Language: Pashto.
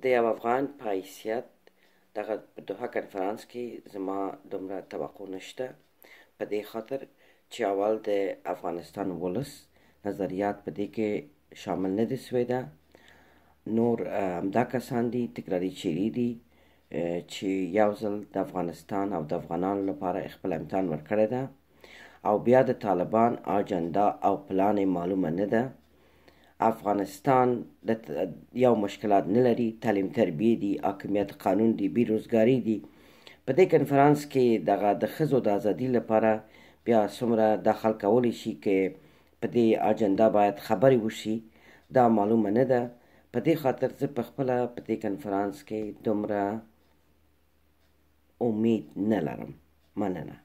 د یو افغان په حیثیت دغه دوحه کنفرانس کې زما دومره توقع نشته، په دې خاطر چې اول د افغانستان ولس نظریات په دې کې شامل نه دي سوی ده. نور همدا کسان دي، تکراري چیرې دي چې یو ځل د افغانستان او د افغانانو لپاره خپل امتحان ورکړی ده، او بیا د طالبان اجندا او پلان معلومه نه ده. افغانستان یو مشکلات نه لري، تعلیم تربیه دي، حاکمیت قانون دي، بیروزګاري دي. په دې کنفرانس کې دغه د ښځو د ازادي لپاره بیا څومره دخل کولی شي که په دې اجندا باید خبرې وشي، دا معلومه نه ده. په دې خاطر زه په خپله په دې کنفرانس کې دومره امید نه لرم. مننه.